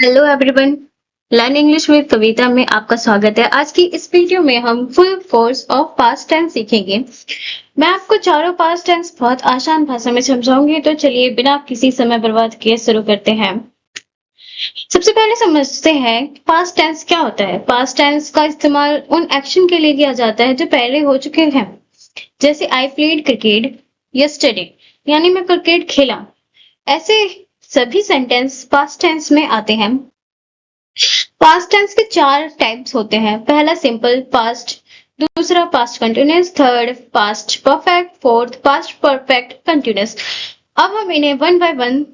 Hello everyone. Learn English with Kavita में आपका स्वागत है। आज की इस वीडियो में हम full force of past tense सीखेंगे। मैं आपको चारों पास्ट टेंस बहुत आसान भाषा में समझाऊंगी, तो चलिए बिना किसी समय बर्बाद किए शुरू करते हैं। सबसे पहले समझते हैं पास्ट टेंस क्या होता है। पास्ट टेंस का इस्तेमाल उन एक्शन के लिए किया जाता है जो पहले हो चुके हैं। जैसे आई प्लेड क्रिकेट यस्टरडे, यानी मैं क्रिकेट खेला। ऐसे सभी सेंटेंस पास्ट टेंस में आते हैं। पास्ट टेंस के चार टाइप्स होते हैं। पहला सिंपल पास्ट, दूसरा past continuous, third past perfect, fourth past perfect continuous. अब हम इन्हें वन बाय वन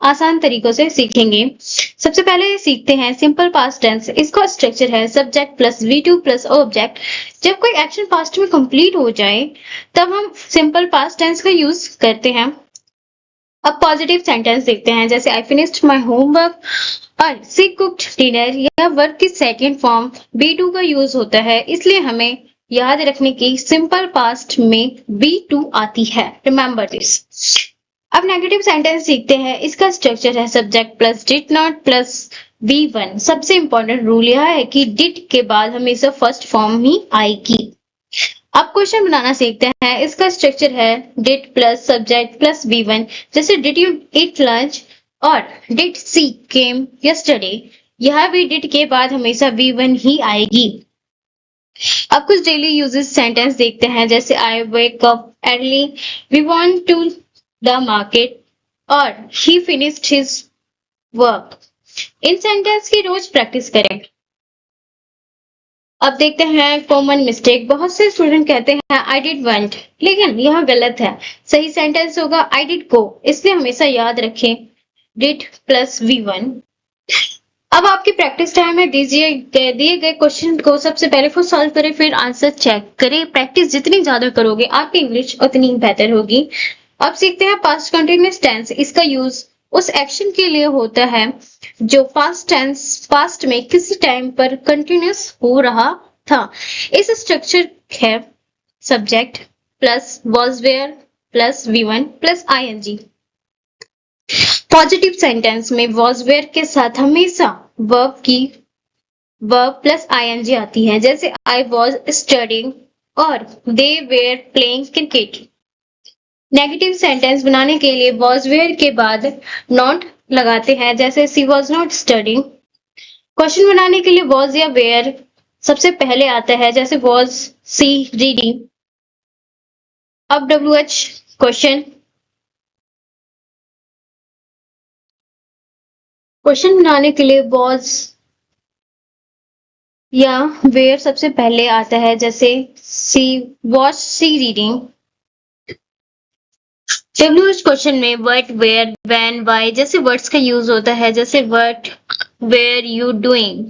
आसान तरीकों से सीखेंगे। सबसे पहले सीखते हैं सिंपल पास्ट टेंस। इसका स्ट्रक्चर है subject plus V2 plus object. जब कोई एक्शन पास्ट में कंप्लीट हो जाए तब हम सिंपल पास्ट टेंस का यूज करते हैं। अब पॉजिटिव सेंटेंस देखते हैं, जैसे आई फिनिश्ड माई होमवर्क और शी कुक्ड डिनर। यह वर्ब की सेकेंड फॉर्म B2 का यूज होता है, इसलिए हमें याद रखने की सिंपल पास्ट में B2 आती है। Remember this. अब नेगेटिव सेंटेंस सीखते हैं। इसका स्ट्रक्चर है subject plus did not plus V1। सबसे इंपॉर्टेंट रूल यह है कि डिड के बाद हमेशा फर्स्ट फॉर्म ही आएगी। अब क्वेश्चन बनाना सीखते हैं। इसका स्ट्रक्चर है did plus subject plus V1। जैसे डिड यू ईट लंच और डिड सी केम यस्टरडे। यह भी डिड के बाद हमेशा V1 ही आएगी। अब कुछ डेली यूजेस सेंटेंस देखते हैं, जैसे I wake up early, we want to the market और ही फिनिश्ड हिज वर्क। इन सेंटेंस की रोज प्रैक्टिस करें। अब देखते हैं कॉमन मिस्टेक। बहुत से स्टूडेंट कहते हैं आई डिड वेंट, लेकिन यह गलत है। सही सेंटेंस होगा आई डिड गो। इसलिए हमेशा याद रखें डिड प्लस V1। अब आपकी प्रैक्टिस टाइम है। दिए गए क्वेश्चन को सबसे पहले खुद सॉल्व करें, फिर आंसर चेक करें। प्रैक्टिस जितनी ज्यादा करोगे आपकी इंग्लिश उतनी बेहतर होगी। अब सीखते हैं पास्ट कंटिन्यूअस टेंस। इसका यूज उस एक्शन के लिए होता है जो पास्ट में किसी टाइम पर कंटिन्यूअस हो रहा था। इस स्ट्रक्चर है subject plus was were plus V1 plus ING। Positive sentence में वॉज वेयर के साथ हमेशा वर्ब प्लस ING आती है, जैसे आई वॉज स्टडिंग और they were playing cricket. Negative sentence बनाने के लिए वॉज वेयर के बाद नॉट लगाते हैं, जैसे सी वॉज नॉट स्टडिंग। क्वेश्चन बनाने के लिए वॉज या वेयर सबसे पहले आता है, जैसे वॉज सी रीडिंग। अब WH क्वेश्चन बनाने के लिए वॉज या वेयर सबसे पहले आता है, जैसे सी रीडिंग। WH क्वेश्चन में व्हाट वेयर व्हेन व्हाई जैसे वर्ड्स का यूज होता है, जैसे व्हाट वेयर यू डूइंग।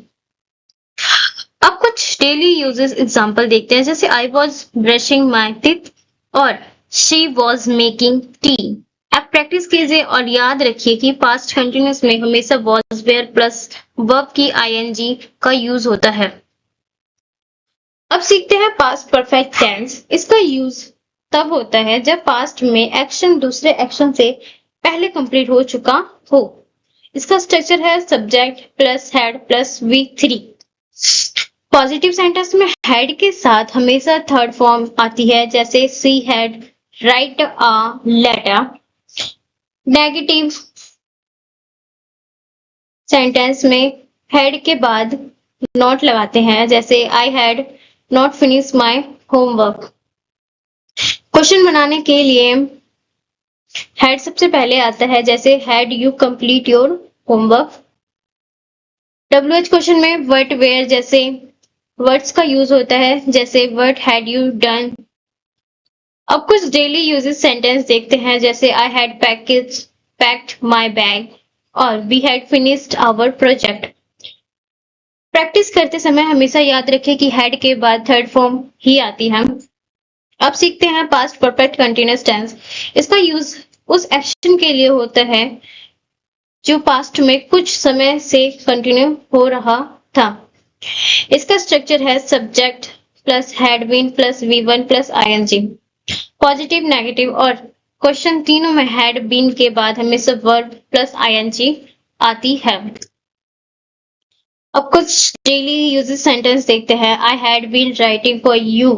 अब कुछ डेली यूजेस एग्जांपल देखते हैं, जैसे I was brushing my teeth और शी वॉज मेकिंग टी। अब प्रैक्टिस कीजिए और याद रखिए कि पास्ट कंटिन्यूअस में हमेशा वॉज वेयर प्लस वर्ब की ING का यूज होता है। अब सीखते हैं पास्ट परफेक्ट टेंस। इसका यूज तब होता है जब पास्ट में एक्शन दूसरे एक्शन से पहले कंप्लीट हो चुका हो। इसका स्ट्रक्चर है subject plus had plus V3। Positive sentence में हेड के साथ हमेशा थर्ड फॉर्म आती है, जैसे she had write a letter. Negative sentence में हेड के बाद नॉट लगाते हैं, जैसे I had not finish my homework. Question बनाने के लिए हेड सबसे पहले आता है, जैसे had you complete your homework. WH question में व्हाट वेयर जैसे वर्ड्स का यूज होता है, जैसे व्हाट हैड यू डन। अब कुछ डेली यूजेस सेंटेंस देखते हैं, जैसे I had packed my bag और we had finished our project. Practice करते समय हमेशा याद रखें कि हेड के बाद थर्ड फॉर्म ही आती है। अब सीखते हैं पास्ट परफेक्ट कंटिन्यूअस टेंस। इसका यूज उस एक्शन के लिए होता है जो पास्ट में कुछ समय से कंटिन्यू हो रहा था। इसका स्ट्रक्चर है subject plus had been plus V1 plus ING। Positive negative और क्वेश्चन तीनों में हैड बीन के बाद हमेशा वर्ब प्लस ING आती है। अब कुछ डेली यूजेस सेंटेंस देखते हैं। I had been writing for you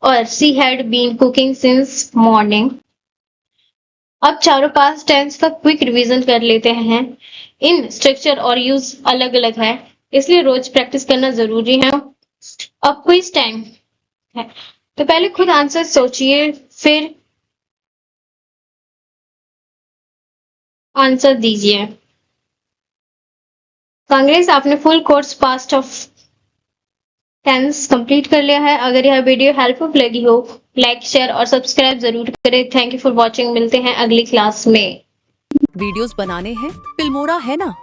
और she had been cooking since morning. अब चारों पास्ट टेंस का क्विक रिवीजन कर लेते हैं। इन स्ट्रक्चर और यूज अलग अलग है, इसलिए रोज प्रैक्टिस करना जरूरी है। अब क्विज टाइम है, तो पहले खुद आंसर सोचिए, फिर आंसर दीजिए। कांग्रेस, आपने full course past of tense complete कर लिया है। अगर यह वीडियो हेल्पफुल लगी हो, लाइक शेयर और सब्सक्राइब जरूर करें। Thank you for watching. मिलते हैं अगली क्लास में। वीडियोस बनाने हैं फिल्मोरा है ना।